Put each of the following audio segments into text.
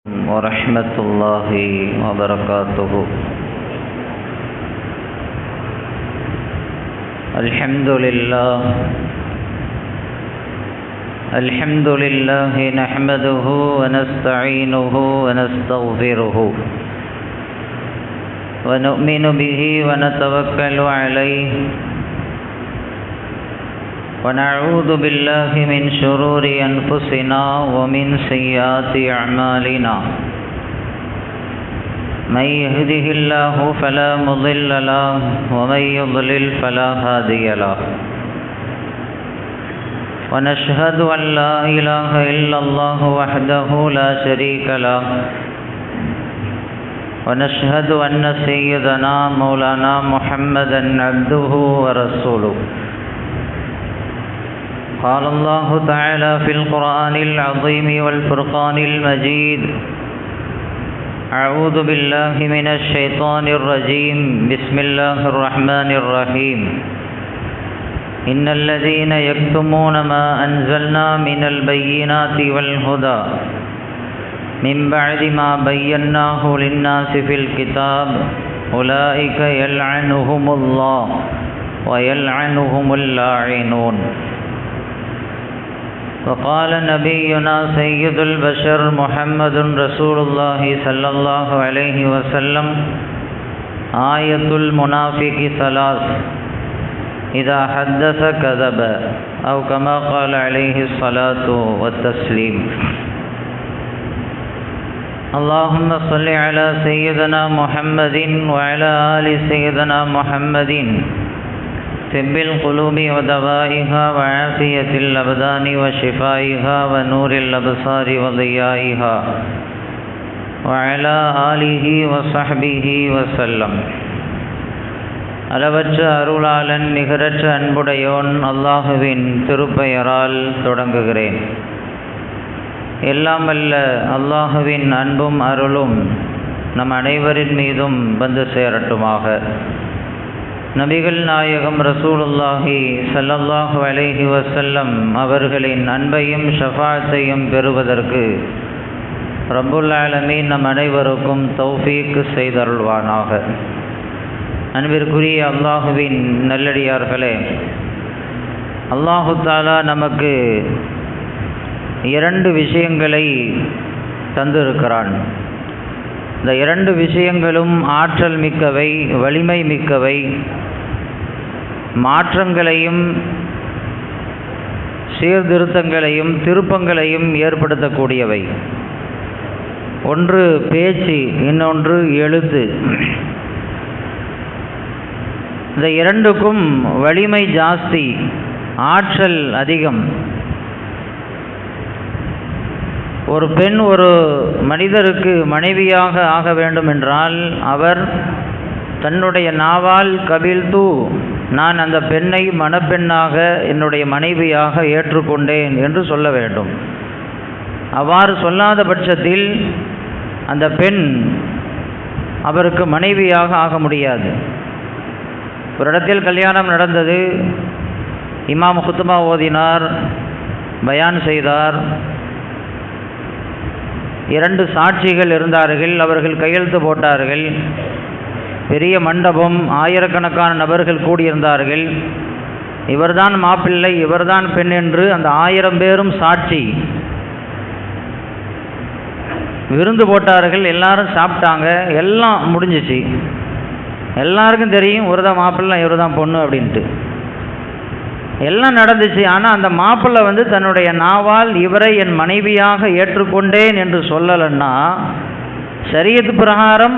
ورحمة الله وبركاته. الحمد لله نحمده ونستعينه ونستغفره ونؤمن به ونتوكل عليه ونعوذ بالله من شرور أنفسنا ومن سيئات أعمالنا. من يهده الله فلا مضل له ومن يضلل فلا هادي له. ونشهد أن لا إله إلا الله وحده لا شريك له. ونشهد أن سيدنا مولانا محمدا عبده ورسوله. قال الله تعالى في القرآن العظيم والفرقان المجيد: أعوذ بالله من الشيطان الرجيم. بسم الله الرحمن الرحيم. إن الذين يكتمون ما أنزلنا من البينات والهدى من بعد ما بيناه للناس في الكتاب أولئك يلعنهم الله ويلعنهم اللاعنون. وقال نبينا سيد البشر محمد رسول الله صلى الله عليه وسلم: آية المنافق ثلاث: إذا حدث كذب، أو كما قال عليه الصلاة والتسليم. اللهم صل على سيدنا محمد وعلى آل سيدنا محمد طب القلوب ودوائها وعافية الأبدان وشفائها ونور الأبصار وضيائها وعلى آله وصحبه وسلم. அளவற்ற அருளாளன் நிகரற்ற அன்புடையோன் அல்லாஹுவின் திருப்பெயரால் தொடங்குகிறேன். எல்லாம் வல்ல அல்லாஹுவின் அன்பும் அருளும் நம் அனைவரின் மீதும் வந்து சேரட்டுமாக. நபிகள் நாயகம் ரசூலுல்லாஹி ஸல்லல்லாஹு அலைஹி வஸல்லம் அவர்களின் அன்பையும் ஷஃபாஅத்தையும் பெறுவதற்கு ரப்புல் ஆலமீன் நம் அனைவருக்கும் தௌஃபீக் செய்தருள்வானாக. அன்பிற்குரிய அல்லாஹுவின் நல்லடியார்களே, அல்லாஹு தஆலா நமக்கு இரண்டு விஷயங்களை தந்திருக்கிறான். இந்த இரண்டு விஷயங்களும் ஆற்றல் மிக்கவை, வலிமை மிக்கவை, மாற்றங்களையும் சீர்திருத்தங்களையும் திருப்பங்களையும் ஏற்படுத்தக்கூடியவை. ஒன்று பேச்சு, இன்னொன்று எழுத்து. இந்த இரண்டுக்கும் வலிமை ஜாஸ்தி, ஆற்றல் அதிகம். ஒரு பெண் ஒரு மனிதருக்கு மனைவியாக ஆக வேண்டும் என்றால் அவர் தன்னுடைய நாவால் கபில்து, நான் அந்த பெண்ணை மணப்பெண்ணாக என்னுடைய மனைவியாக ஏற்றுக்கொண்டேன் என்று சொல்ல வேண்டும். அவ்வாறு சொல்லாத பட்சத்தில் அந்த பெண் அவருக்கு மனைவியாக ஆக முடியாது. ஒரு இடத்தில் கல்யாணம் நடந்தது. இமாம் குத்துபா ஓதினார், பயான் செய்தார். இரண்டு சாட்சிகள் இருந்தார்கள். அவர்கள் கையெழுத்து போட்டார்கள். பெரிய மண்டபம், ஆயிரக்கணக்கான நபர்கள் கூடியிருந்தார்கள். இவர்தான் மாப்பிள்ளை, இவர்தான் பெண் என்று அந்த 1000 பேரும் சாட்சி. விருந்து போட்டார்கள். எல்லாரும் சாப்பிட்டாங்க. எல்லாம் முடிஞ்சிச்சு. எல்லாருக்கும் தெரியும் இவர்தான் மாப்பிள்ளை, இவர்தான் பொண்ணு அப்படின்ட்டு. எல்லாம் நடந்துச்சு. ஆனால் அந்த மாப்பிள்ளை தன்னுடைய நாவால் இவரை என் மனைவியாக ஏற்றுக்கொண்டேன் என்று சொல்லலைன்னா ஷரியத் பிரகாரம்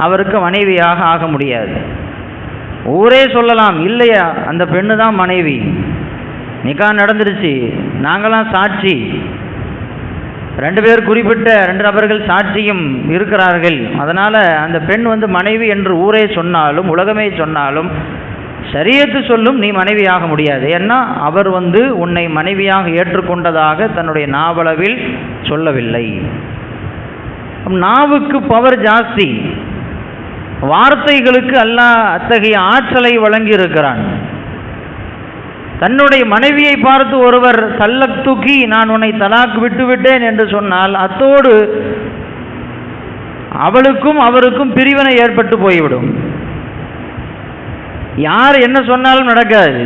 அவருக்கு மனைவியாக ஆக முடியாது. ஊரே சொல்லலாம், இல்லையா அந்த பெண்ணு தான் மனைவி, நிக்கா நடந்துருச்சு, நாங்களாம் சாட்சி. 2 பேர், குறிப்பிட்ட 2 நபர்கள் சாட்சியும் இருக்கிறார்கள். அதனால் அந்த பெண் மனைவி என்று ஊரே சொன்னாலும் உலகமே சொன்னாலும் ஷரியத்து சொல்லும் நீ மனைவியாக முடியாது. ஏன்னா அவர் உன்னை மனைவியாக ஏற்றுக்கொண்டதாக தன்னுடைய நாவளவில் சொல்லவில்லை. நாவுக்கு பவர் ஜாஸ்தி. வார்த்தைகளுக்கு அல்லாஹ் அத்தகைய ஆற்றலை வழங்கி இருக்கிறான். தன்னுடைய மனைவியை பார்த்து ஒருவர் தல்லக் தூக்கி நான் உன்னை தலாக் விட்டுவிட்டேன் என்று சொன்னால் அத்தோடு அவளுக்கும் அவருக்கும் பிரிவினை ஏற்பட்டு போய்விடும். யார் என்ன சொன்னாலும் நடக்காது.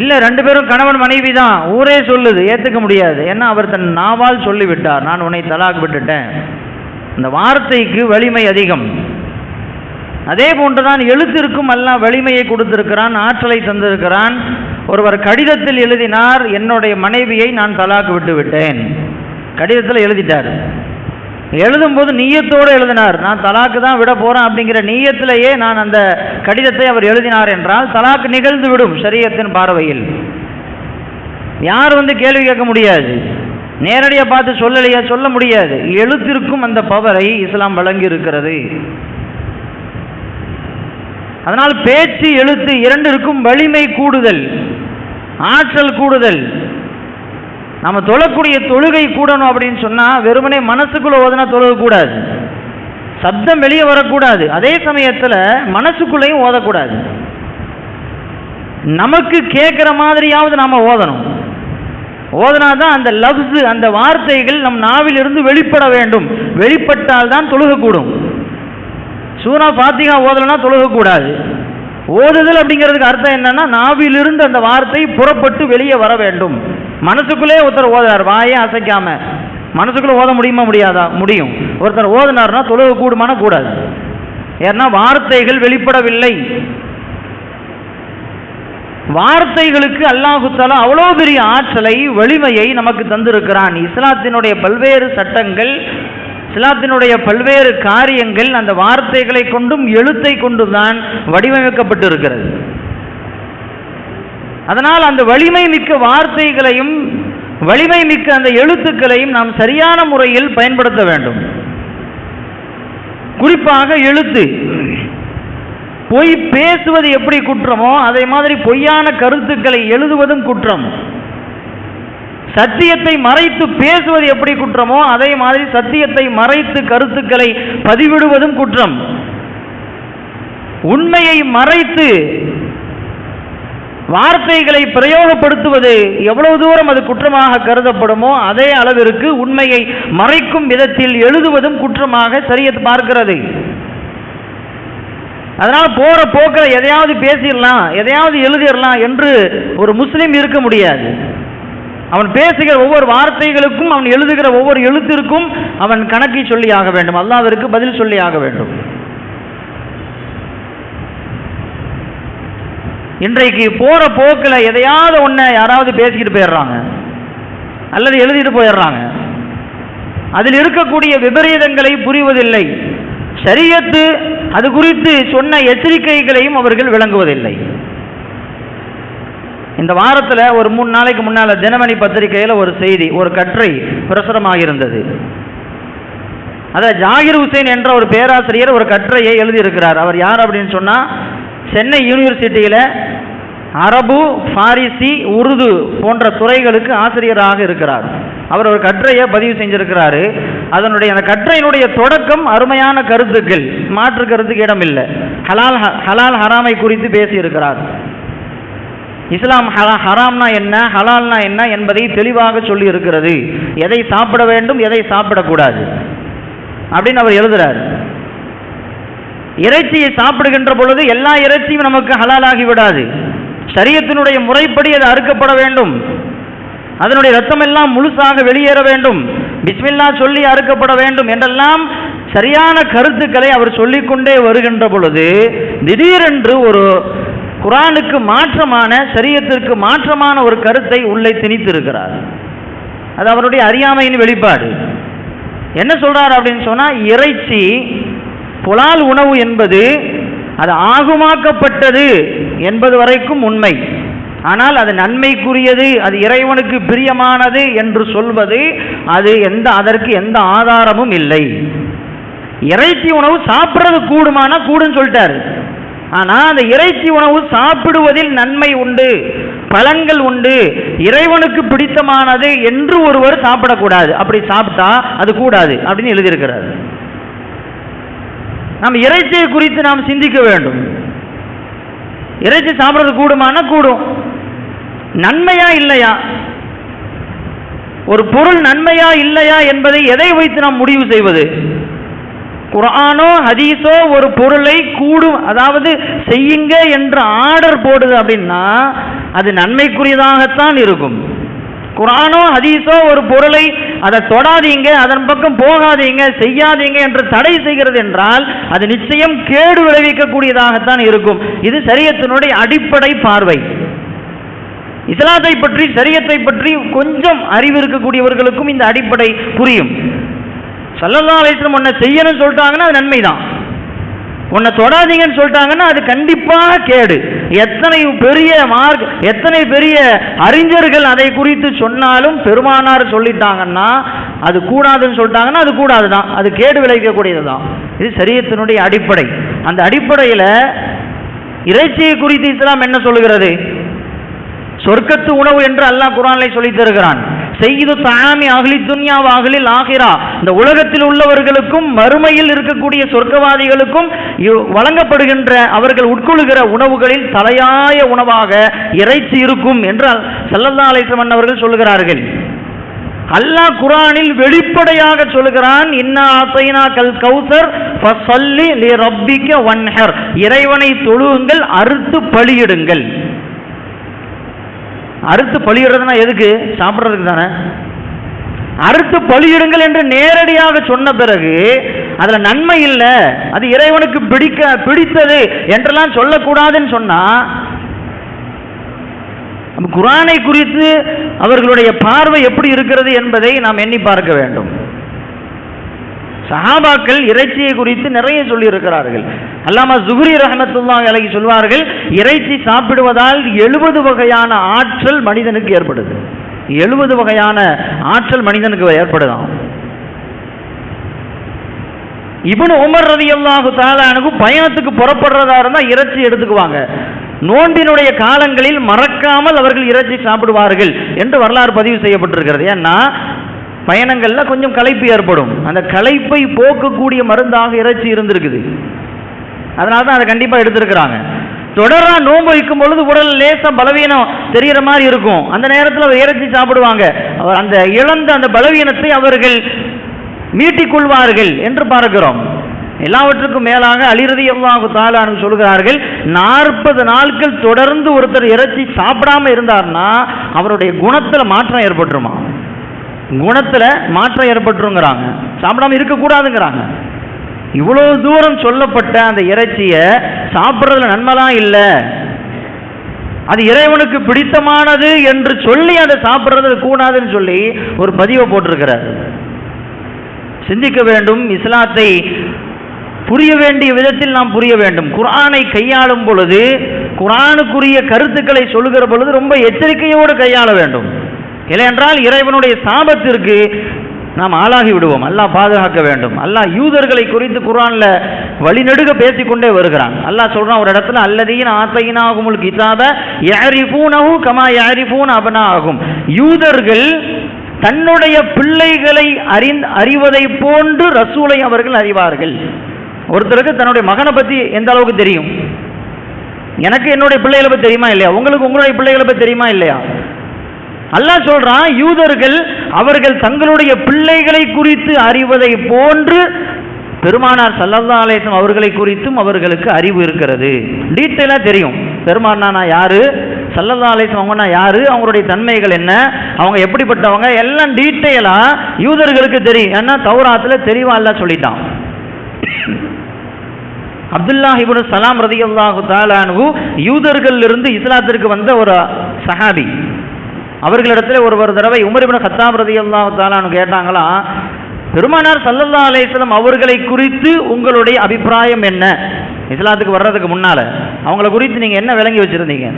இல்லை, 2 பேரும் கணவன் மனைவி தான், ஊரே சொல்லுது, ஏற்றுக்க முடியாது. ஏன்னா அவர் தன் நாவால் சொல்லிவிட்டார், நான் உன்னை தலாக் விட்டுட்டேன். இந்த வார்த்தைக்கு வலிமை அதிகம். அதே போன்றுதான் எழுத்திற்கும் அல்லாஹ் வலிமையை கொடுத்திருக்கிறான், ஆற்றலை தந்திருக்கிறான். ஒருவர் கடிதத்தில் எழுதினார், என்னுடைய மனைவியை நான் தலாக் விட்டு விட்டேன். கடிதத்தில் எழுதிட்டார். எழுதும்போது நீயத்தோடு எழுதினார், நான் தலாக்கு தான் விட போகிறேன் அப்படிங்கிற நீயத்திலேயே நான் அந்த கடிதத்தை அவர் எழுதினார் என்றால் தலாக்கு நிகழ்ந்து விடும் ஷரியத்தின் பார்வையில். யார் கேள்வி கேட்க முடியாது, நேரடியாக பார்த்து சொல்லலையா சொல்ல முடியாது. எழுத்திற்கும் அந்த பவரை இஸ்லாம் வழங்கி இருக்கிறது. அதனால் பேச்சு எழுத்து இரண்டிற்கும் வலிமை கூடுதல், ஆற்றல் கூடுதல். நம்ம தொழக்கூடிய தொழுகை கூடணும் அப்படின்னு சொன்னால் வெறுமனே மனசுக்குள்ளே ஓதுனா தொழுகக்கூடாது, சப்தம் வெளியே வரக்கூடாது. அதே சமயத்தில் மனசுக்குள்ளேயும் ஓதக்கூடாது. நமக்கு கேட்குற மாதிரியாவது நாம் ஓதணும். ஓதனாதான் அந்த லவ்ஸு, அந்த வார்த்தைகள் நம் நாவிலிருந்து வெளிப்பட வேண்டும். வெளிப்பட்டால் தான் தொழுகக்கூடும். சூரா ஃபாத்திஹா ஓதலைன்னா தொழுகக்கூடாது. ஓதுதல் அப்படிங்கிறதுக்கு அர்த்தம் என்னன்னா, நாவிலிருந்து அந்த வார்த்தை புறப்பட்டு வெளியே வர வேண்டும். மனசுக்குள்ளே ஒருத்தர் ஓதுறார், வாயே அசைக்காம, மனசுக்குள்ளே ஓத முடியுமா முடியாதா? முடியும். ஒருத்தர் ஓதுனார்னா தொழுக கூடுமான கூடாது. ஏன்னா வார்த்தைகள் வெளிப்படவில்லை. வார்த்தைகளுக்கு அல்லாஹு தஆலா அவ்வளோ பெரிய ஆற்றலை, வலிமையை நமக்கு தந்திருக்கிறான். இஸ்லாத்தினுடைய பல்வேறு சட்டங்கள், இஸ்லாத்தினுடைய பல்வேறு காரியங்கள் அந்த வார்த்தைகளை கொண்டும் எழுத்தை கொண்டும் தான் வடிவமைக்கப்பட்டு இருக்கிறது. அதனால் அந்த வலிமை மிக்க வார்த்தைகளையும் வலிமை மிக்க அந்த எழுத்துக்களையும் நாம் சரியான முறையில் பயன்படுத்த வேண்டும். குறிப்பாக எழுத்து. பொய் பேசுவது எப்படி குற்றமோ அதே மாதிரி பொய்யான கருத்துக்களை எழுதுவதும் குற்றம். சத்தியத்தை மறைத்து பேசுவது எப்படி குற்றமோ அதே மாதிரி சத்தியத்தை மறைத்து கருத்துக்களை பதிவிடுவதும் குற்றம். உண்மையை மறைத்து வார்த்தைகளை பிரயோகப்படுத்துவது எவ்வளவு தூரம் அது குற்றமாக கருதப்படுமோ அதே அளவிற்கு உண்மையை மறைக்கும் விதத்தில் எழுதுவதும் குற்றமாக ஷரியத் பார்க்கிறது. அதனால் போற போக்கில் எதையாவது பேசிடலாம், எதையாவது எழுதிடலாம் என்று ஒரு முஸ்லீம் இருக்க முடியாது. அவன் பேசுகிற ஒவ்வொரு வார்த்தைகளுக்கும், அவன் எழுதுகிற ஒவ்வொரு எழுத்திற்கும் அவன் கணக்கை சொல்லி ஆக வேண்டும், அல்லாஹ்விற்கு பதில் சொல்லி ஆக வேண்டும். இன்றைக்கு போற போக்கில் எதையாவது ஒன்றை யாராவது பேசிக்கிட்டு போயிடுறாங்க அல்லது எழுதிட்டு போயிடுறாங்க. அதில் இருக்கக்கூடிய விபரீதங்களை புரிவதில்லை. ஷரியத்து அது குறித்து சொன்ன எச்சரிக்கைகளையும் அவர்கள் விளங்குவதில்லை. இந்த வாரத்தில் ஒரு 3 நாளைக்கு முன்னால் தினமணி பத்திரிகையில் ஒரு செய்தி, ஒரு கட்டுரை பிரசுரமாக இருந்தது. அதை ஜாகிர் ஹுசைன் என்ற ஒரு பேராசிரியர் ஒரு கட்டுரையை எழுதியிருக்கிறார். அவர் யார் அப்படின்னு சொன்னால், சென்னை யூனிவர்சிட்டியில் அரபு, ஃபாரிசி, உருது போன்ற துறைகளுக்கு ஆசிரியராக இருக்கிறார். அவர் ஒரு கட்டுரையை பதிவு செஞ்சிருக்கிறாரு. அதனுடைய அந்த கட்டுரையினுடைய தொடக்கம் அருமையான கருத்துக்கள், மாற்று கருத்துக்கு இடமில்லை. ஹலால் ஹராமை குறித்து பேசியிருக்கிறார். இஸ்லாம் ஹராம்னா என்ன, ஹலால்னா என்ன என்பதை தெளிவாக சொல்லி இருக்கிறது. எதை சாப்பிட வேண்டும், எதை சாப்பிடக்கூடாது அப்படின்னு அவர் எழுதுறார். இறைச்சியை சாப்பிடுகின்ற பொழுது எல்லா இறைச்சியும் நமக்கு ஹலாலாகி விடாது. ஷரியத்தினுடைய முறைப்படி அது அறுக்கப்பட வேண்டும். அதனுடைய ரத்தம் எல்லாம் முழுசாக வெளியேற வேண்டும், பிஸ்மில்லா சொல்லி அறுக்கப்பட வேண்டும் என்றெல்லாம் சரியான கருத்துக்களை அவர் சொல்லிக்கொண்டே வருகின்ற பொழுது திடீரென்று ஒரு குர்ஆனுக்கு மாற்றமான, ஷரியத்திற்கு மாற்றமான ஒரு கருத்தை உள்ளே திணித்திருக்கிறார். அது அவருடைய அறியாமையின் வெளிப்பாடு. என்ன சொல்றார் அப்படின்னு சொன்னா, இறைச்சி புலால் உணவு என்பது அது ஆகுமாக்கப்பட்டது என்பது வரைக்கும் உண்மை. ஆனால் அது நன்மைக்குரியது, அது இறைவனுக்கு பிரியமானது என்று சொல்வது அதற்கு எந்த ஆதாரமும் இல்லை. இறைச்சி உணவு சாப்பிட்றது கூடுமானா கூடுன்னு சொல்லிட்டாரு. ஆனால் அந்த இறைச்சி உணவு சாப்பிடுவதில் நன்மை உண்டு, பலன்கள் உண்டு, இறைவனுக்கு பிடித்தமானது என்று ஒருவர் சாப்பிடக்கூடாது. அப்படி சாப்பிட்டா அது கூடாது அப்படின்னு எழுதியிருக்கிறார். நாம் இறைச்சியை குறித்து நாம் சிந்திக்க வேண்டும். இறைச்சி சாப்பிட்றது கூடுமானா கூடும், நன்மையா இல்லையா? ஒரு பொருள் நன்மையா இல்லையா என்பதை எதை வைத்து நாம் முடிவு செய்வது? குர்ஆனோ ஹதீஸோ ஒரு பொருளை அதாவது செய்யுங்க என்று ஆர்டர் போடுது அப்படின்னா அது நன்மைக்குரியதாகத்தான் இருக்கும். குர்ஆனோ ஹதீஸோ ஒரு பொருளை அதை தொடாதீங்க, அதன் பக்கம் போகாதீங்க, செய்யாதீங்க என்று தடை செய்கிறது என்றால் அது நிச்சயம் கேடு விளைவிக்கக்கூடியதாகத்தான் இருக்கும். இது ஷரியத்தினுடைய அடிப்படை பார்வை. இஸ்லாத்தை பற்றி, ஷரியத்தை பற்றி கொஞ்சம் அறிவு இருக்கக்கூடியவர்களுக்கும் இந்த அடிப்படை புரியும். ஸல்லல்லாஹு அலைஹி வஸல்லம் உன்னை செய்யணும்னு சொல்லிட்டாங்கன்னா அது நன்மைதான், உன்னை தொடாதீங்கன்னு சொல்லிட்டாங்கன்னா அது கண்டிப்பாக கேடு. எத்தனை பெரிய அறிஞர்கள் அதை குறித்து சொன்னாலும் பெருமானார் சொல்லிட்டாங்கன்னா அது கூடாதுன்னு சொல்லிட்டாங்கன்னா அது கூடாதுதான், அது கேடு விளைவிக்கக்கூடியது தான். இது ஷரியத்தினுடைய அடிப்படை. அந்த அடிப்படையில் இறைச்சியை குறித்து இஸ்லாம் என்ன சொல்லுகிறது? சொர்க்கத்து உணவு என்று அல்லாஹ் குர்ஆனிலே சொல்லி தருகிறான். செய்து தஆமி அஹ்லி துன்யா வ அஹ்லில் ஆகிரா, இந்த உலகத்தில் உள்ளவர்களுக்கும் மறுமையில் இருக்கக்கூடிய சொர்க்கவாதிகளுக்கும் வழங்கப்படுகின்ற அவர்கள் உட்கொள்கிற உணவுகளில் தலையாய உணவாக இறைச்சி இருக்கும் என்று ஸல்லல்லாஹு அலைஹி வஸல்லம் அவர்கள் சொல்கிறார்கள். அல்லாஹ் குர்ஆனில் வெளிப்படையாக சொல்கிறான், இன்னா ஆதைனாக்கல் கௌசர் ஃபஸல்லி லிரப்பிக வன்ஹர், இறைவனை தொழுவுங்கள், அறுத்து பலியிடுங்கள். அறுத்து பலியிடுறதுனா எதுக்கு? சாப்பிட்றதுக்கு தானே. அறுத்து பலியிடுங்கள் என்று நேரடியாக சொன்ன பிறகு அதில் நன்மை இல்லை, அது இறைவனுக்கு பிடித்தது என்றெல்லாம் சொல்லக்கூடாதுன்னு சொன்னா குர்ஆனை குறித்து அவர்களுடைய பார்வை எப்படி இருக்கிறது என்பதை நாம் எண்ணி பார்க்க வேண்டும். சஹாபாக்கள் இறைச்சியை குறித்து நிறைய சொல்லி இருக்கிறார்கள். அல்லாமா ஸுஹ்ரி ரஹ்மத்துல்லாஹி அலைஹி சொல்வார்கள், இறைச்சி சாப்பிடுவதால் 70 வகையான ஆற்றல் மனிதனுக்கு ஏற்படுது. 70 வகையான ஆற்றல் மனிதனுக்கு ஏற்படுதாம். இப்னு உமர் ரலியல்லாஹு தஆலா அன்ஹு பயணத்துக்கு புறப்படுறதா இருந்தால் இறைச்சி எடுத்துக்குவாங்க. நோன்பினுடைய காலங்களில் மறக்காமல் அவர்கள் இறைச்சி சாப்பிடுவார்கள் என்று வரலாறு பதிவு செய்யப்பட்டிருக்கிறது. ஏன்னா பயணங்களில் கொஞ்சம் களைப்பு ஏற்படும், அந்த களைப்பை போக்கக்கூடிய மருந்தாக இறைச்சி இருந்திருக்குது. அதனால தான் அதை கண்டிப்பாக எடுத்திருக்கிறாங்க. தொடரா நோன்பு வைக்கும் பொழுது உடல் லேசாக பலவீனம் தெரிகிற மாதிரி இருக்கும், அந்த நேரத்தில் அவர் இறைச்சி சாப்பிடுவாங்க. அவர் அந்த இழந்த அந்த பலவீனத்தை அவர்கள் மீட்டிக் கொள்வார்கள் என்று பார்க்கிறோம். எல்லாவற்றுக்கும் மேலாக அலி ரலியல்லாஹு தஆலா அன்ஹு சொல்கிறார்கள், 40 நாட்கள் தொடர்ந்து ஒருத்தர் இறைச்சி சாப்பிடாம இருந்தார்னா அவருடைய குணத்தில் மாற்றம் ஏற்பட்டுருமா, குணத்தில் மாற்றம் ஏற்பட்டுருங்கிறாங்க, சாப்பிடாம இருக்கக்கூடாதுங்கிறாங்க. இவ்வளோ தூரம் சொல்லப்பட்ட அந்த இறைச்சியை சாப்பிட்றதுல நன்மைலாம் இல்லை, அது இறைவனுக்கு பிடித்தமானது என்று சொல்லி அதை சாப்பிட்றது கூடாதுன்னு சொல்லி ஒரு பதிவை போட்டிருக்கிறார். சிந்திக்க வேண்டும். இஸ்லாத்தை புரிய வேண்டிய விதத்தில் நாம் புரிய வேண்டும். குர்ஆனை கையாளும் பொழுது, குர்ஆனுக்குரிய கருத்துக்களை சொல்லுகிற பொழுது ரொம்ப எச்சரிக்கையோடு கையாள வேண்டும். இல்லையென்றால் இறைவனுடைய சாபத்திற்கு நாம் ஆளாகி விடுவோம். அல்லாஹ் பாதுகாக்க வேண்டும். அல்லாஹ் யூதர்களை குறித்து குர்ஆன்ல வழிநெடுக பேசிக்கொண்டே வருகிறான். அல்லாஹ் சொல்றான் ஒரு இடத்துல, அல்லதீன ஆதைனாகுமுல் கிதாப யஅரிஃபூனஹு கமா யஅரிஃபூன அப்னாஅஹும், யூதர்கள் தன்னுடைய பிள்ளைகளை அறிவதை போன்று ரசூலை அவர்கள் அறிவார்கள். ஒருத்தருக்கு தன்னுடைய மகனை பற்றி எந்த அளவுக்கு தெரியும்? எனக்கு என்னுடைய பிள்ளைகளை பற்றி தெரியுமா இல்லையா? உங்களுக்கு உங்களுடைய பிள்ளைகளை பற்றி தெரியுமா இல்லையா? அல்லாஹ் சொல்றான், யூதர்கள் அவர்கள் தங்களுடைய பிள்ளைகளை குறித்து அறிவதை போன்று பெருமானார் ஸல்லல்லாஹு அலைஹி வஸல்லம் அவர்களை குறித்தும் அவர்களுக்கு அறிவு இருக்கிறது. டீட்டெயிலாக தெரியும். பெருமானார்னா யாரு, ஸல்லல்லாஹு அலைஹி வஸல்லம் அவங்கன்னா யாரு, அவங்களுடைய தன்மைகள் என்ன, அவங்க எப்படிப்பட்டவங்க, எல்லாம் டீட்டெயிலாக யூதர்களுக்கு தெரியும். ஏன்னா தௌராத்தில் தெளிவா அல்லாஹ் சொல்லிட்டான். அப்துல்லாஹ் இப்னு சலாம் ரலியல்லாஹு தஆலா அன்ஹு யூதர்களிலிருந்து இஸ்லாத்திற்கு வந்த ஒரு சஹாபி. அவர்களிடத்தில் ஒரு தடவை உமர் இப்னு கத்தாப் ரலியல்லாஹு தஆலா அன்ஹு கேட்டாங்களா, பெருமானார் ஸல்லல்லாஹு அலைஹி வஸல்லம் அவர்களை குறித்து உங்களுடைய அபிப்பிராயம் என்ன? இஸ்லாத்துக்கு வர்றதுக்கு முன்னால அவங்கள குறித்து நீங்க என்ன விளங்கி வச்சிருந்தீங்க?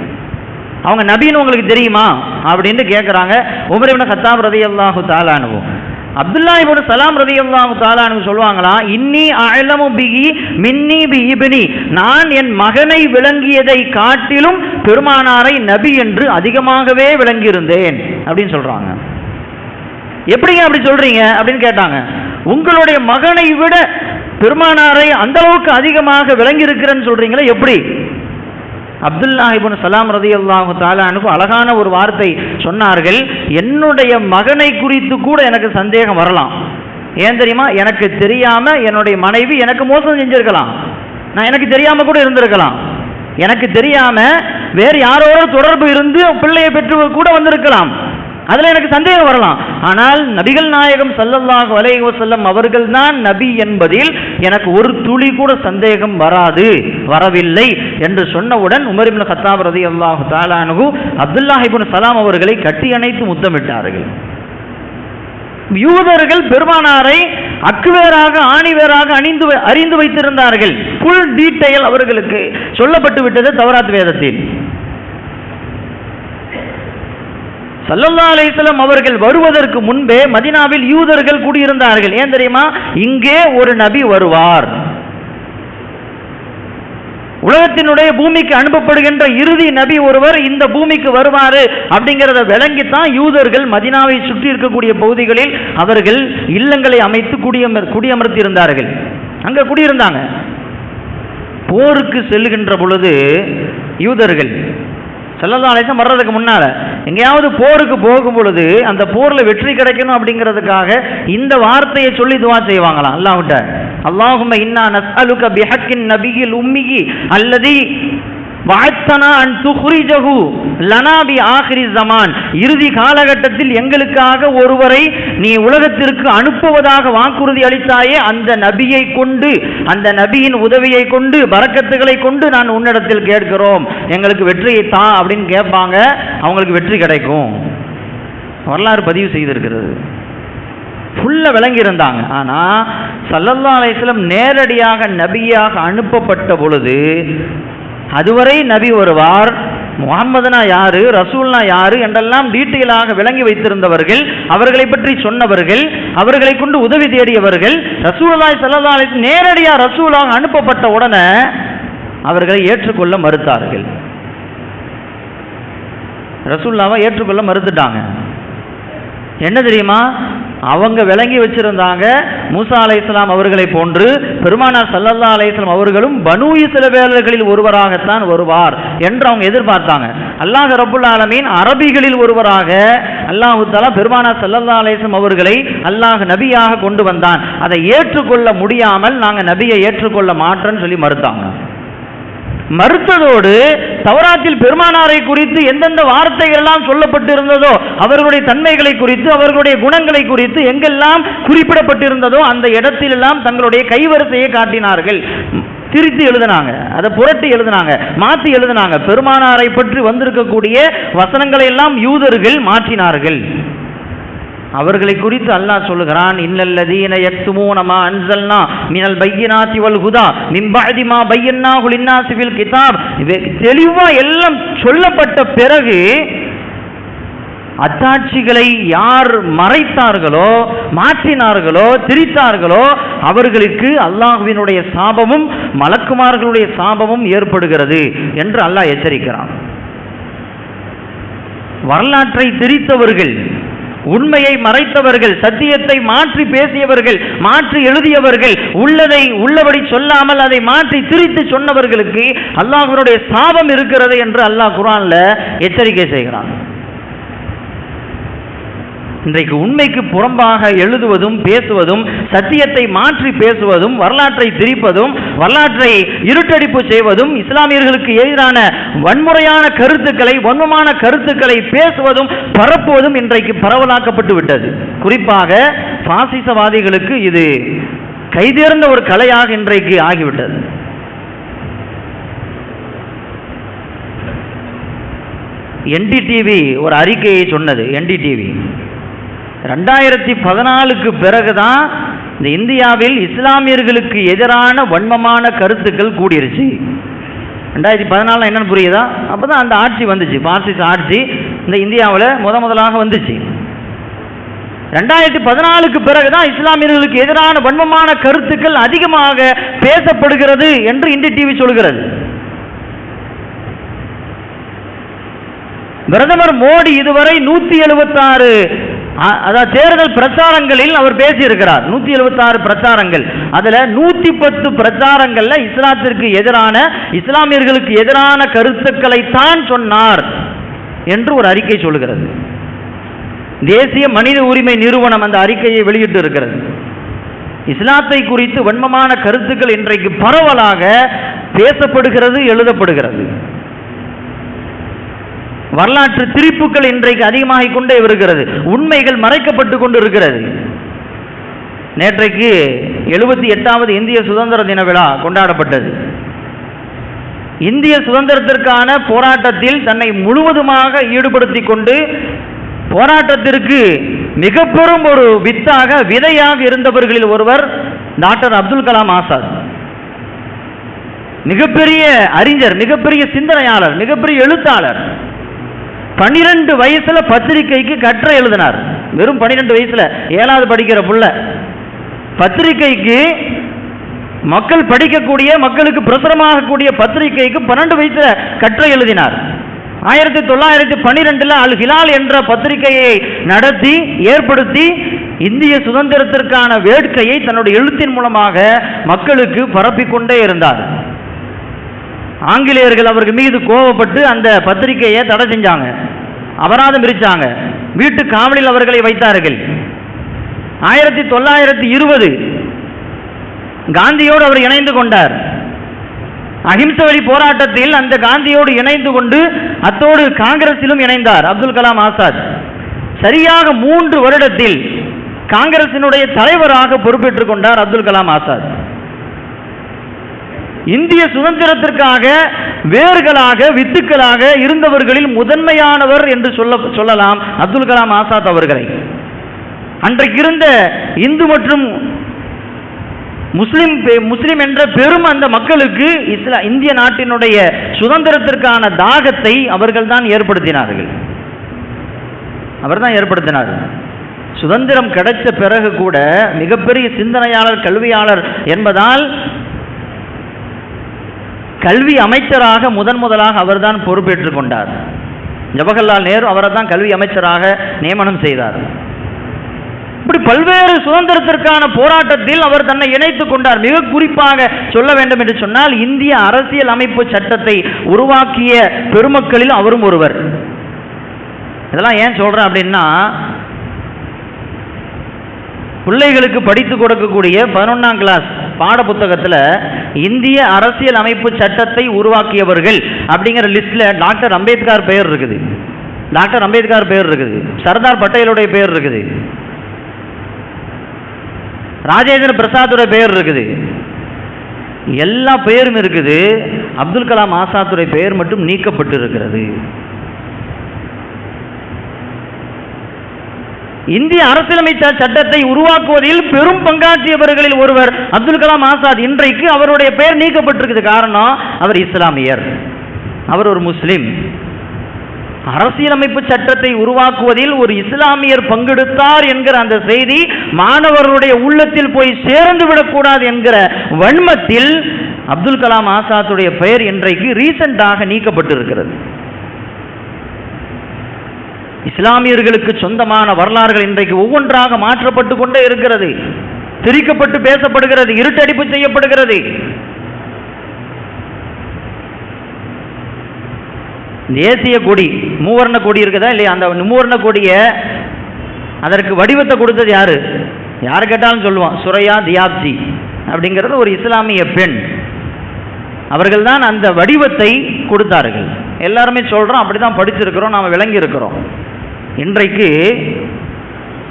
அவங்க நபின்னு உங்களுக்கு தெரியுமா அப்படின்னு கேட்குறாங்க. உமர் இப்னு கத்தாப் ரலியல்லாஹு தஆலா அன்ஹு. அப்துல்லாஹ் இப்னு சலாம் ரலியல்லாஹு தஆலா அன்ஹு சொல்வாங்களா, இன்னி அஅலமு பிஹி மின்னி பி இப்னி, நான் என் மகனை விளங்கியதை காட்டிலும் பெருமானாரை நபி என்று அதிகமாகவே விளங்கியிருந்தேன் அப்படின்னு சொல்றாங்க. எப்படிங்க அப்படி சொல்றீங்க அப்படின்னு கேட்டாங்க. உங்களுடைய மகனை விட பெருமானாரை அந்த அளவுக்கு அதிகமாக விளங்கி இருக்கிறேன்னு சொல்றீங்களா எப்படி? அப்துல்லாஹ் இப்னு சலாம் ரலியல்லாஹு தஆலா அன்ஹு அழகான ஒரு வார்த்தை சொன்னார்கள், என்னுடைய மகனை குறித்து கூட எனக்கு சந்தேகம் வரலாம். ஏன் தெரியுமா? எனக்கு தெரியாம என்னுடைய மனைவி எனக்கு மோசம் செஞ்சிருக்கலாம், நான் எனக்கு தெரியாம கூட இருந்திருக்கலாம், எனக்கு தெரியாம வேறு யாரோட தொடர்பு இருந்து பிள்ளையை பெற்று கூட வந்திருக்கலாம், அதுல எனக்கு சந்தேகம் வரலாம். ஆனால் நபிகள் நாயகம் ஸல்லல்லாஹு அலைஹி வஸல்லம் அவர்கள் தான் நபி என்பதில் எனக்கு ஒரு துளி கூட சந்தேகம் வரவில்லை என்று சொன்னவுடன் உமர் இப்னு கத்தாப் ரலியல்லாஹு தஆலா அன்ஹு அப்துல்லாஹ் இப்னு சலாம் அவர்களை கட்டி அணைத்து முத்தமிட்டார்கள். யூதர்கள் பெருமானாரை அக்குவேராக ஆணிவேராக அறிந்து வைத்திருந்தார்கள். ஃபுல் டீடைல் அவர்களுக்கு சொல்லப்பட்டு விட்டது தௌராத் வேதத்தில். ஸல்லல்லாஹு அலைஹி வஸல்லம் அவர்கள் வருவதற்கு முன்பே மதீனாவில் யூதர்கள் குடியிருந்தார்கள். ஏன் தெரியுமா? இங்கே ஒரு நபி வருவார், உலகத்தினுடைய பூமிக்கு அனுப்பப்படுகின்ற இறுதி நபி ஒருவர் இந்த பூமிக்கு வருவாரு அப்படிங்கிறத விளங்கித்தான் யூதர்கள் மதீனாவை சுற்றி இருக்கக்கூடிய பகுதிகளில் அவர்கள் இல்லங்களை அமைத்து குடியமர்த்தி இருந்தார்கள். அங்க குடியிருந்தாங்க. போருக்கு செல்லுகின்ற பொழுது யூதர்கள் ஸல்லல்லாஹு அலைஹி வஸல்லம் வர்றதுக்கு முன்னால எங்கேயாவது போருக்கு போகும் பொழுது அந்த போர்ல வெற்றி கிடைக்கணும் அப்படிங்கிறதுக்காக இந்த வார்த்தையை சொல்லி துஆ செய்வாங்களாம் அல்லாஹ்விட்ட. அல்லாஹும்ம இன்னா நஸ்அலுக பிஹக்கின் நபியில் உம்மியி அல்லதி வஅத்தனா அன் துக்ரிஜஹு லனா பி ஆகிரி ஸமான். இறுதி காலகட்டத்தில் எங்களுக்காக ஒருவரை நீ உலகத்திற்கு அனுப்புவதாக வாக்குறுதி அளித்தாயே, அந்த நபியை கொண்டு, அந்த நபியின் உதவியை கொண்டு, பரக்கத்துகளை கொண்டு நான் உன்னிடத்தில் கேட்கிறோம், எங்களுக்கு வெற்றியை தா அப்படின்னு கேட்பாங்க. அவங்களுக்கு வெற்றி கிடைக்கும். வரலாறு பதிவு செய்திருக்கிறது. ஃபுல்லா விளங்கி இருந்தாங்க. ஆனா ஸல்லல்லாஹு அலைஹி வஸல்லம் நேரடியாக நபியாக அனுப்பப்பட்ட பொழுது அதுவரை நபி வருவார், முஹம்மதுனா யாரு, ரசூல்னா யாரு என்றெல்லாம் டீட்டெயிலாக விளங்கி வைத்திருந்தவர்கள், அவர்களை பற்றி சொன்னவர்கள், அவர்களை கொண்டு உதவி தேடியவர்கள். ரசூலுல்லாஹி ஸல்லல்லாஹு அலைஹி வஸல்லம் நேரடியாக ரசூலாக அனுப்பப்பட்ட உடனே அவர்களை ஏற்றுக்கொள்ள மறுத்தார்கள். ரசூலுல்லாவை ஏற்றுக்கொள்ள மறுத்துட்டாங்க. என்ன தெரியுமா? அவங்க விளங்கி வச்சிருந்தாங்க, மூசா அலைஹிஸ்ஸலாம் அவர்களை போன்று பெருமானார் ஸல்லல்லாஹு அலைஹி வஸல்லம் அவர்களும் பனூ இஸ்ரவேலர்களில் ஒருவராகத்தான் வருவார் என்று அவங்க எதிர்பார்த்தாங்க. அல்லாஹ் ரப்புல் ஆலமீன் அரபிகளில் ஒருவராக அல்லாஹ் தஆலா பெருமானார் ஸல்லல்லாஹு அலைஹி வஸல்லம் அவர்களை அல்லாஹ் நபியாக கொண்டு வந்தான். அதை ஏற்றுக்கொள்ள முடியாமல் நாங்கள் நபியை ஏற்றுக்கொள்ள மாட்டோம்னு சொல்லி மறுத்தாங்க. மறுத்ததோடு தௌராத்தில் பெருமானாரை குறித்து எந்தெந்த வார்த்தைகள் எல்லாம் சொல்லப்பட்டிருந்ததோ, அவர்களுடைய தன்மைகளை குறித்து, அவர்களுடைய குணங்களை குறித்து எங்கெல்லாம் குறிப்பிடப்பட்டிருந்ததோ அந்த இடத்திலெல்லாம் தங்களுடைய கைவரிசையை காட்டினார்கள். திருத்தி எழுதினாங்க, அதை புரட்டி எழுதினாங்க, மாற்றி எழுதினாங்க. பெருமானாரை பற்றி வந்திருக்கக்கூடிய வசனங்களை எல்லாம் யூதர்கள் மாற்றினார்கள். அவர்களை குறித்து அல்லாஹ் சொல்லுகிறான், இன்னல்லதீன யக்துமூன மா அன்ஸல்னா மினல் பையினாத்தி வல் ஹுதா மின் பஅதி மா பையன்னாஹு லின்னாஸி ஃபில் கிதாப். தெளிவா எல்லாம் சொல்லப்பட்ட பிறகு அத்தாட்சிகளை யார் மறைத்தார்களோ, மாற்றினார்களோ, திரித்தார்களோ அவர்களுக்கு அல்லாஹ்வினுடைய சாபமும் மலக்குமார்களுடைய சாபமும் ஏற்படுகிறது என்று அல்லாஹ் எச்சரிக்கிறான். வரலாற்றை திரித்தவர்கள், உண்மையை மறைத்தவர்கள், சத்தியத்தை மாற்றி பேசியவர்கள், மாற்றி எழுதியவர்கள், உள்ளதை உள்ளபடி சொல்லாமல் அதை மாற்றி திரித்து சொன்னவர்களுக்கு அல்லாஹ்வுடைய சாபம் இருக்கிறது என்று அல்லாஹ் குர்ஆன்ல எச்சரிக்கை செய்கிறான். இன்றைக்கு உண்மைக்கு புறம்பாக எழுதுவதும் பேசுவதும், சத்தியத்தை மாற்றி பேசுவதும், வரலாற்றை திரிப்பதும், வரலாற்றை இருட்டடிப்பு செய்வதும், இஸ்லாமியர்களுக்கு எதிரான வன்முறையான கருத்துக்களை, வன்மமான கருத்துக்களை பேசுவதும் பரப்புவதும் இன்றைக்கு பரவலாக்கப்பட்டு விட்டது. குறிப்பாக பாசிசவாதிகளுக்கு இது கைதேர்ந்த ஒரு கலையாக இன்றைக்கு ஆகிவிட்டது. என்டிடிவி ஒரு அறிக்கையை சொன்னது. என்டிடிவி 2014க்கு பிறகுதான் இந்த இந்தியாவில் இஸ்லாமியர்களுக்கு எதிரான வன்மமான கருத்துக்கள் கூடிருச்சு. 2014 என்னன்னு புரியுதா? அப்பதான் அந்த ஆட்சி வந்துச்சு, பாசிச ஆட்சி இந்த இந்தியாவில் முதலாக வந்துச்சு. 2014க்கு பிறகுதான் இஸ்லாமியர்களுக்கு எதிரான வன்மமான கருத்துக்கள் அதிகமாக பேசப்படுகிறது என்று என்டிடிவி சொல்கிறது. பிரதமர் மோடி இதுவரை 176 அதாவது தேர்தல் பிரச்சாரங்களில் அவர் பேசியிருக்கிறார். 176 பிரச்சாரங்கள், அதில் 110 பிரச்சாரங்கள்ல இஸ்லாத்திற்கு எதிரான, இஸ்லாமியர்களுக்கு எதிரான கருத்துக்களை தான் சொன்னார் என்று ஒரு அறிக்கை சொல்கிறது. தேசிய மனித உரிமை நிறுவனம் அந்த அறிக்கையை வெளியிட்டு இருக்கிறது. இஸ்லாத்தை குறித்து வன்மமான கருத்துக்கள் இன்றைக்கு பரவலாக பேசப்படுகிறது, எழுதப்படுகிறது. வரலாற்று திரிப்புகள் இன்றைக்கு அதிகமாகிக் கொண்டே வருகிறது. உண்மைகள் மறைக்கப்பட்டு கொண்டு இருக்கிறது. நேற்றைக்கு 78வது இந்திய சுதந்திர தின விழா கொண்டாடப்பட்டது. இந்திய சுதந்திரத்திற்கான போராட்டத்தில் தன்னை முழுவதுமாக ஈடுபடுத்திக் கொண்டு போராட்டத்திற்கு மிக பெரும் ஒரு விதையாக இருந்தவர்களில் ஒருவர் டாக்டர் அப்துல் கலாம் ஆசாத். மிகப்பெரிய அறிஞர், மிகப்பெரிய சிந்தனையாளர், மிகப்பெரிய எழுத்தாளர். 12 வயசுல பத்திரிகைக்கு கட்டுரை எழுதினார். வெறும் 12 வயசுல, 7வது படிக்கிற புள்ள பத்திரிகைக்கு, மக்கள் படிக்கக்கூடிய, மக்களுக்கு பிரசுரமாகக்கூடிய பத்திரிகைக்கு 12 வயசுல கட்டுரை எழுதினார். 1912 அல் ஹிலால் என்ற பத்திரிகையை நடத்தி ஏற்படுத்தி இந்திய சுதந்திரத்திற்கான வேட்கையை தன்னுடைய எழுத்தின் மூலமாக மக்களுக்கு பரப்பிக்கொண்டே இருந்தார். ஆங்கிலேயர்கள் அவர்கள் மீது கோபப்பட்டு அந்த பத்திரிகையை தடை செஞ்சாங்க, அபராதம் விரிச்சாங்க, வீட்டு காவலில் அவர்களை வைத்தார்கள். 1920 காந்தியோடு அவர் இணைந்து கொண்டார். அஹிம்சை வழி போராட்டத்தில் அந்த காந்தியோடு இணைந்து கொண்டு அத்தோடு காங்கிரஸிலும் இணைந்தார் அப்துல் கலாம் ஆசாத். சரியாக 3 வருடத்தில் காங்கிரசினுடைய தலைவராக பொறுப்பேற்றுக் கொண்டார் அப்துல் கலாம் ஆசாத். இந்திய சுதந்திரத்திற்காக வேர்களாக, வித்துக்களாக இருந்தவர்களில் முதன்மையானவர் என்று சொல்லலாம் அப்துல் கலாம் ஆசாத் அவர்களை. அன்றைக்கு இருந்த இந்து மற்றும் முஸ்லிம் என்ற பெரும் அந்த மக்களுக்கு இந்திய நாட்டினுடைய சுதந்திரத்திற்கான தாகத்தை அவர்கள் தான் ஏற்படுத்தினார்கள். அவர் தான் ஏற்படுத்தினார். சுதந்திரம் கிடைத்த பிறகு கூட மிகப்பெரிய சிந்தனையாளர், கல்வியாளர் என்பதால் கல்வி அமைச்சராக முதலாக அவர்தான் பொறுப்பேற்றுக் கொண்டார். ஜவஹர்லால் நேரு அவரை தான் கல்வி அமைச்சராக நியமனம் செய்தார். இப்படி பல்வேறு சுதந்திரத்திற்கான போராட்டத்தில் அவர் தன்னை இணைத்துக் கொண்டார். மிக குறிப்பாக சொல்ல வேண்டும் என்று சொன்னால், இந்திய அரசியல் அமைப்பு சட்டத்தை உருவாக்கிய பெருமக்களில் அவரும் ஒருவர். இதெல்லாம் ஏன் சொல்றேன் அப்படின்னா, பிள்ளைகளுக்கு படித்து கொடுக்கக்கூடிய 11ஆம் கிளாஸ் பாட புத்தகத்தில் இந்திய அரசியல் அமைப்பு சட்டத்தை உருவாக்கியவர்கள் அப்படிங்கிற லிஸ்ட்ல டாக்டர் அம்பேத்கர் பெயர் இருக்குது, டாக்டர் அம்பேத்கர் பெயர் இருக்குது, சர்தார் பட்டேலுடைய பெயர் இருக்குது, ராஜேந்திர பிரசாத்துடைய பெயர் இருக்குது, எல்லா பெயரும் இருக்குது. அப்துல் கலாம் ஆசாத்துடைய பெயர் மட்டும் நீக்கப்பட்டு இருக்கிறது. இந்திய அரசியலமைப்பு சட்டத்தை உருவாக்குவதில் பெரும் பங்காற்றியவர்களில் ஒருவர் அப்துல் கலாம் ஆசாத். இன்றைக்கு அவருடைய பெயர் நீக்கப்பட்டிருக்குது. காரணம், அவர் இஸ்லாமியர், அவர் ஒரு முஸ்லிம். அரசியலமைப்பு சட்டத்தை உருவாக்குவதில் ஒரு இஸ்லாமியர் பங்கெடுத்தார் என்கிற அந்த செய்தி மாணவர்களுடைய உள்ளத்தில் போய் சேர்ந்து விடக்கூடாது என்கிற வன்மத்தில் அப்துல் கலாம் ஆசாத்துடைய பெயர் இன்றைக்கு ரீசெண்டாக நீக்கப்பட்டிருக்கிறது. இஸ்லாமியர்களுக்கு சொந்தமான வரலாறுகள் இன்றைக்கு ஒவ்வொன்றாக மாற்றப்பட்டு கொண்டே இருக்கிறது, திரிக்கப்பட்டு பேசப்படுகிறது, இருட்டடிப்பு செய்யப்படுகிறது. தேசிய கொடி, மூவர்ண கொடி இருக்குதா இல்லையா? அந்த மூவர்ண கொடியை அதற்கு வடிவத்தை கொடுத்தது யாரு? யார் கேட்டாலும் சொல்லுவான், சுரையா தியாப்ஜி அப்படிங்கிறது ஒரு இஸ்லாமிய பெண். அவர்கள் தான் அந்த வடிவத்தை கொடுத்தார்கள். எல்லாருமே சொல்றோம், அப்படிதான் படிச்சிருக்கிறோம், நாம் விளங்கி இருக்கிறோம். இன்றைக்கு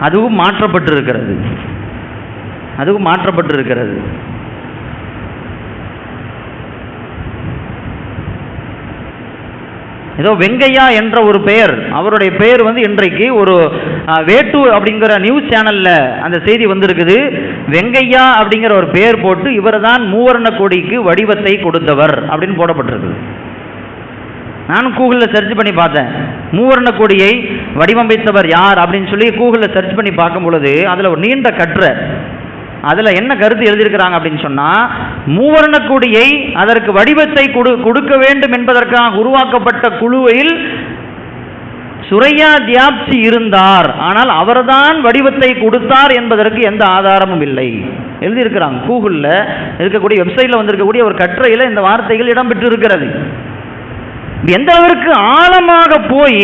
அதுவும் மாற்றப்பட்டிருக்கிறது, அதுவும் மாற்றப்பட்டிருக்கிறது. ஏதோ வெங்கையா என்ற ஒரு பெயர், அவருடைய பெயர் இன்றைக்கு ஒரு வேட்டு அப்படிங்கிற நியூஸ் சேனல்ல அந்த செய்தி வந்திருக்குது. வெங்கையா அப்படிங்கிற ஒரு பெயர் போட்டு இவர் தான் மூவர்ண கொடிக்கு வடிவத்தை கொடுத்தவர் அப்படின்னு போடப்பட்டிருக்கு. நானும் கூகுளில் சர்ச் பண்ணி பார்த்தேன், மூவர்ண கொடியை வடிவமைத்தவர் யார் அப்படின்னு சொல்லி கூகுளில் சர்ச் பண்ணி பார்க்கும் பொழுது அதில் ஒரு நீண்ட கட்டுரை, அதில் என்ன கருத்து எழுதியிருக்கிறாங்க அப்படின்னு சொன்னால், மூவர்ண கொடியை அதற்கு வடிவத்தை கொடுக்க வேண்டும் என்பதற்காக உருவாக்கப்பட்ட குழுவில் சுரையா தியாப்சி இருந்தார், ஆனால் அவர்தான் வடிவத்தை கொடுத்தார் என்பதற்கு எந்த ஆதாரமும் இல்லை. எழுதியிருக்கிறாங்க. கூகுளில் இருக்கக்கூடிய வெப்சைட்டில் வந்திருக்கக்கூடிய ஒரு கட்டுரையில் இந்த வார்த்தைகள் இடம்பெற்று இருக்கிறது. எந்த அளவிற்கு ஆழமாக போய்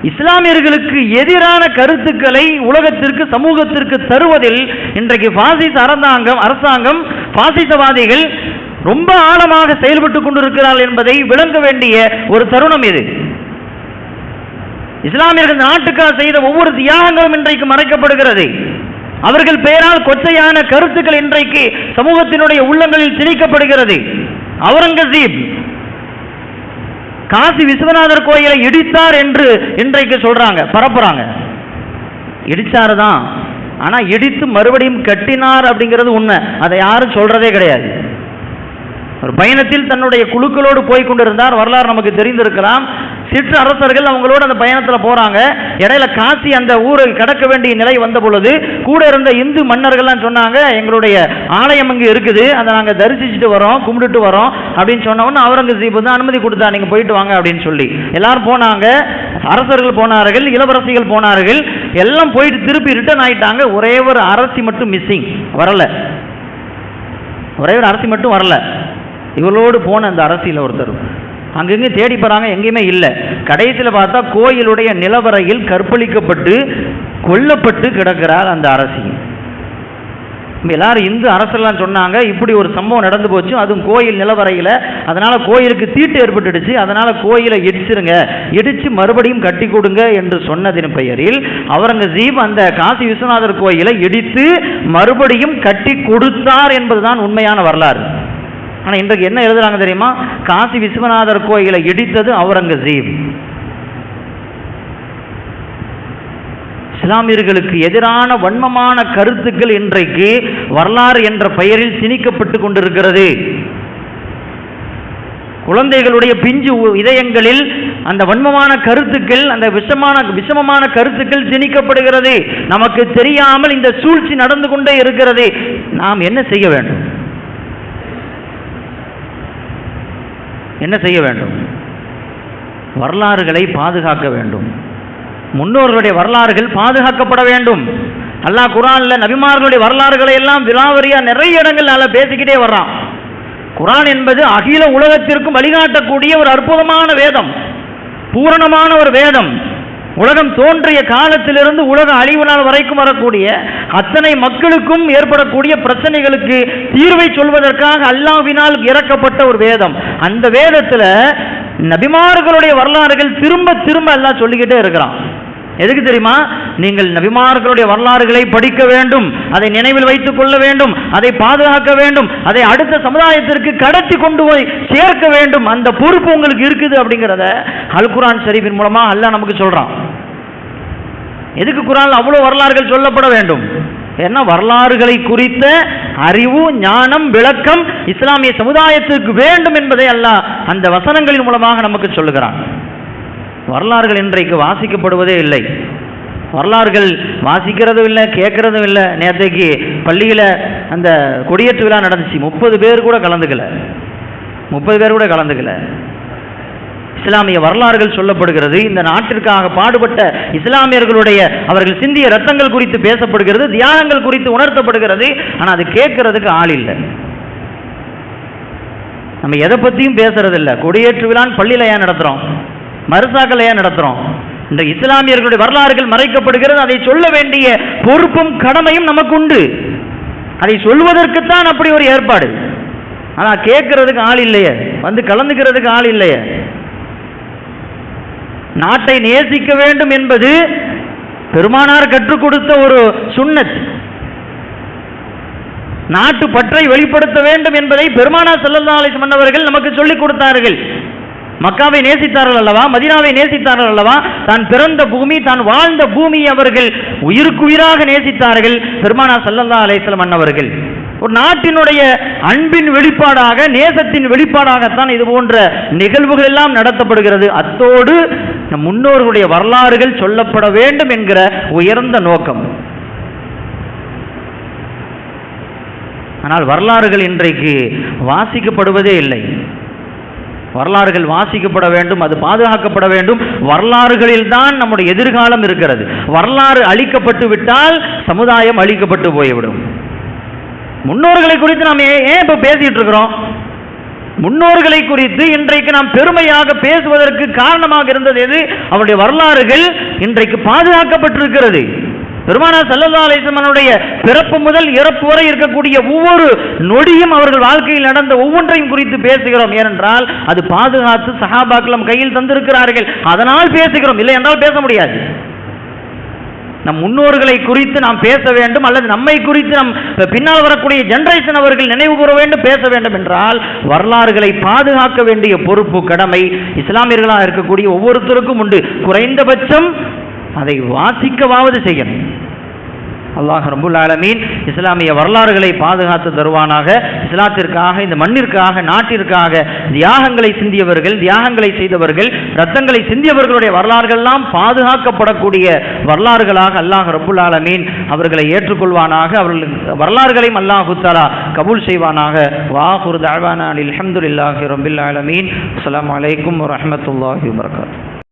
இஸ்லாமியர்களுக்கு எதிரான கருத்துக்களை உலகத்திற்கு சமூகத்திற்கு தருவதில் இன்றைக்கு பாசிச அரசாங்கம் பாசிசவாதிகள் ரொம்ப ஆழமாக செயல்பட்டு கொண்டிருக்கிறார்கள் என்பதை விளங்க வேண்டிய ஒரு தருணம் இது. இஸ்லாமியர்கள் நாட்டுக்காக செய்த ஒவ்வொரு தியாகங்களும் இன்றைக்கு மறைக்கப்படுகிறது. அவர்கள் பெயரால் கொச்சையான கருத்துக்கள் இன்றைக்கு சமூகத்தினுடைய உள்ளங்களில் திணிக்கப்படுகிறது. அவுரங்கசீப் காசி விஸ்வநாதர் கோயிலை இடித்தார் என்று இன்றைக்கு சொல்றாங்க, பரப்புறாங்க. இடிச்சாரு தான், ஆனா இடித்து மறுபடியும் கட்டினார் அப்படிங்கிறது உண்மை. அதை யாரும் சொல்றதே கிடையாது. ஒரு பயணத்தில் தன்னுடைய குழுக்களோடு போய் கொண்டிருந்தார். வரலாறு நமக்கு தெரிந்திருக்கலாம். சிற்று அரசர்கள் அவங்களோடு அந்த பயணத்தில் போறாங்க. இடையில காசி அந்த ஊரை கடக்க வேண்டிய நிலை வந்த பொழுது கூட இருந்த இந்து மன்னர்கள்லாம் சொன்னாங்க, எங்களுடைய ஆலயம் அங்கே இருக்குது, அதை நாங்கள் தரிசிச்சுட்டு வரோம், கும்பிட்டுட்டு வரோம் அப்படின்னு சொன்னவொன்னு அவுரங்கசீப் வந்து அனுமதி கொடுத்தா, நீங்க போயிட்டு வாங்க அப்படின்னு சொல்லி எல்லாரும் போனாங்க. அரசர்கள் போனார்கள், இளவரசிகள் போனார்கள், எல்லாம் போயிட்டு திருப்பி ரிட்டர்ன் ஆயிட்டாங்க. ஒரே ஒரு அரசி மட்டும் மிஸ்ஸிங், வரல. ஒரே ஒரு அரசி மட்டும் வரல. இவளோடு போன அந்த அரசியல் ஒருத்தர் அங்கங்க தேடி போறாங்க, எங்கேயுமே இல்லை. கடைசியில் பார்த்தா கோயிலுடைய நிலவரையில் கற்பழிக்கப்பட்டு கொல்லப்பட்டு கிடக்கிறார் அந்த அரசி. எல்லாரும் இந்து அரசெல்லாம் சொன்னாங்க, இப்படி ஒரு சம்பவம் நடந்து போச்சு, அதுவும் கோயில் நிலவரையில். அதனால கோயிலுக்கு தீட்டு ஏற்பட்டுடுச்சு, அதனால கோயிலை இடிச்சிருங்க, இடிச்சு மறுபடியும் கட்டி கொடுங்க என்று சொன்னதின் பெயரில் அவுரங்கசீப் அந்த காசி விஸ்வநாதர் கோயிலை இடித்து மறுபடியும் கட்டி கொடுத்தார் என்பதுதான் உண்மையான வரலாறு. ஆனால் இன்றைக்கு என்ன எழுதுறாங்க தெரியுமா? காசி விஸ்வநாதர் கோயிலை இடித்தது அவுரங்கசீப். இஸ்லாமியர்களுக்கு எதிரான வன்மமான கருத்துக்கள் இன்றைக்கு வரலாறு என்ற பெயரில் திணிக்கப்பட்டு கொண்டிருக்கிறது. குழந்தைகளுடைய பிஞ்சு இதயங்களில் அந்த வன்மமான கருத்துக்கள், அந்த விஷமமான கருத்துக்கள் திணிக்கப்படுகிறது. நமக்கு தெரியாமல் இந்த சூழ்ச்சி நடந்து கொண்டே இருக்கிறது. நாம் என்ன செய்ய வேண்டும்? என்ன செய்ய வேண்டும்? வரலாறுகளை பாதுகாக்க வேண்டும். முன்னோர்களுடைய வரலாறுகள் பாதுகாக்கப்பட வேண்டும். அல்லாஹ் குர்ஆன்ல நபிமார்களுடைய வரலாறுகளை எல்லாம் விலாவரியா நிறைய இடங்கள்ல பேசிக்கிட்டே வர்றான். குர்ஆன் என்பது அகில உலகத்திற்கும் வழிகாட்டக்கூடிய ஒரு அற்புதமான வேதம், பூரணமான ஒரு வேதம். உலகம் தோன்றிய காலத்திலிருந்து உலக அழிவு நாள் வரைக்கும் வரக்கூடிய அத்தனை மக்களுக்கும் ஏற்படக்கூடிய பிரச்சனைகளுக்கு தீர்வை சொல்வதற்காக அல்லாஹ்வினால் இறக்கப்பட்ட ஒரு வேதம். அந்த வேதத்தில் நபிமார்களுடைய வரலாறுகள் திரும்ப திரும்ப அல்லாஹ் சொல்லிக்கிட்டே இருக்கிறான். எதுக்கு தெரியுமா? நீங்கள் நபிமார்களுடைய வரலாறுகளை படிக்க வேண்டும், அதை நினைவில் வைத்துக் கொள்ள வேண்டும், அதை பாதுகாக்க வேண்டும், அதை அடுத்த சமுதாயத்திற்கு கடத்தி கொண்டு போய் சேர்க்க வேண்டும். அந்த பொறுப்பு உங்களுக்கு இருக்குது அப்படிங்கிறத அல் குர்ஆன் ஷரீஃபின் மூலமா அல்லாஹ் நமக்கு சொல்றான். எதுக்கு குர்ஆன்ல அவ்வளவு வரலாறுகள் சொல்லப்பட வேண்டும்? ஏன்னா வரலாறுகளை குறித்த அறிவு, ஞானம், விளக்கம் இஸ்லாமிய சமுதாயத்திற்கு வேண்டும் என்பதை அல்லாஹ் அந்த வசனங்களின் மூலமாக நமக்கு சொல்லுகிறான். வரலாறுகள் இன்றைக்கு வாசிக்கப்படுவதே இல்லை. வரலாறுகள் வாசிக்கிறதும் இல்லை, கேட்கறதும் இல்லை. நேற்றைக்கு பள்ளியில் அந்த கொடியேற்று விழா நடந்துச்சு. 30 பேர் கூட கலந்துக்கல. இஸ்லாமிய வரலாறுகள் சொல்லப்படுகிறது. இந்த நாட்டிற்காக பாடுபட்ட இஸ்லாமியர்களுடைய அவர்கள் சிந்திய ரத்தங்கள் குறித்து பேசப்படுகிறது, தியாகங்கள் குறித்து உணர்த்தப்படுகிறது. ஆனால் அது கேட்கறதுக்கு ஆள் இல்லை. நம்ம எதை பற்றியும் பேசுறது இல்லை. கொடியேற்று விழான்னு பள்ளியில் ஏன் நடத்துகிறோம்? மருசாக்கள் ஏன் நடத்துகிறோம்? இந்த இஸ்லாமியர்களுடைய வரலாறுகள் மறைக்கப்படுகிறது. அதை சொல்ல வேண்டிய பொறுப்பும் கடமையும் நமக்கு உண்டு. அதை சொல்வதற்குத்தான் அப்படி ஒரு ஏற்பாடு. ஆனால் கேட்கறதுக்கு ஆள் இல்லையே, வந்து கலந்துக்கிறதுக்கு ஆள் இல்லையே. நாட்டை நேசிக்க வேண்டும் என்பது பெருமானார் கற்றுக் கொடுத்த ஒரு சுன்னத். நாட்டு பற்றை வெளிப்படுத்த வேண்டும் என்பதை பெருமானார் ஸல்லல்லாஹு அலைஹி வஸல்லம் அவர்கள் நமக்கு சொல்லிக் கொடுத்தார்கள். மக்காவை நேசித்தார்கள் அல்லவா, மதீனாவை நேசித்தார்கள் அல்லவா, தான் பிறந்த பூமி, தான் வாழ்ந்த பூமியை அவர்கள் உயிருக்குயிராக நேசித்தார்கள் பெருமானார் ஸல்லல்லாஹு அலைஹி வஸல்லம் அவர்கள். ஒரு நாட்டினுடைய அன்பின் வெளிப்பாடாக, நேசத்தின் வெளிப்பாடாகத்தான் இது போன்ற நிகழ்வுகள் எல்லாம் நடத்தப்படுகிறது. அத்தோடு நம் முன்னோர்களுடைய வரலாறுகள் சொல்லப்பட வேண்டும் என்கிற உயர்ந்த நோக்கம். ஆனால் வரலாறுகள் இன்றைக்கு வாசிக்கப்படுவதே இல்லை. வரலாறுகள் வாசிக்கப்பட வேண்டும், அது பாதுகாக்கப்பட வேண்டும். வரலாறுகளில் தான் நம்முடைய எதிர்காலம் இருக்கிறது. வரலாறு அழிக்கப்பட்டு விட்டால் சமுதாயம் அழிக்கப்பட்டு போய்விடும். முன்னோர்களை குறித்து நாம் ஏன் இப்ப பேசிட்டு இருக்கிறோம்? முன்னோர்களை குறித்து இன்றைக்கு நாம் பெருமையாக பேசுவதற்கு காரணமாக இருந்தது எது? அவருடைய வரலாறுகள் இன்றைக்கு பாதுகாக்கப்பட்டிருக்கிறது. பெருமானார் ஸல்லல்லாஹு அலைஹி வஸல்லம் பிறப்பு முதல் இறப்பு வரை இருக்கக்கூடிய ஒவ்வொரு நொடியும் அவர்கள் வாழ்க்கையில் நடந்த ஒவ்வொன்றையும் குறித்து பேசுகிறோம். ஏனென்றால் அது பாதுகாத்து சஹாபாக்கள் நம் கையில் தந்திருக்கிறார்கள். அதனால் பேசுகிறோம், இல்லை என்றால் பேச முடியாது. நம் முன்னோர்களை குறித்து நாம் பேச வேண்டும், அல்லது நம்மை குறித்து நம் பின்னால் வரக்கூடிய ஜெனரேஷன் அவர்கள் நினைவு கூற வேண்டும், பேச வேண்டும் என்றால் வரலாறுகளை பாதுகாக்க வேண்டிய பொறுப்பு, கடமை இஸ்லாமியர்களாக இருக்கக்கூடிய ஒவ்வொருத்தருக்கும் உண்டு. குறைந்தபட்சம் அதை வாசிக்கவாவது செய்யணும். அல்லாஹ் ரப்புல் ஆலமீன் இஸ்லாமிய வரலாறுகளை பாதுகாத்து தருவானாக. இஸ்லாத்திற்காக, இந்த மண்ணிற்காக, நாட்டிற்காக தியாகங்களை சிந்தியவர்கள், தியாகங்களை செய்தவர்கள், ரத்தங்களை சிந்தியவர்களுடைய வரலாறுகள் எல்லாம் பாதுகாக்கப்படக்கூடிய வரலாறுகளாக அல்லாஹ் ரப்புல் ஆலமீன் அவர்களை ஏற்றுக்கொள்வானாக. அவர்கள் வரலாறுகளையும் அல்லாஹு தஆலா கபூல் செய்வானாக. வாஹிரு தஅவானா அல்ஹம்துலில்லாஹி ரப்பில் ஆலமீன். அஸ்ஸலாமு அலைக்கும் வரஹ்மத்துல்லாஹி வபரகாத்துஹு.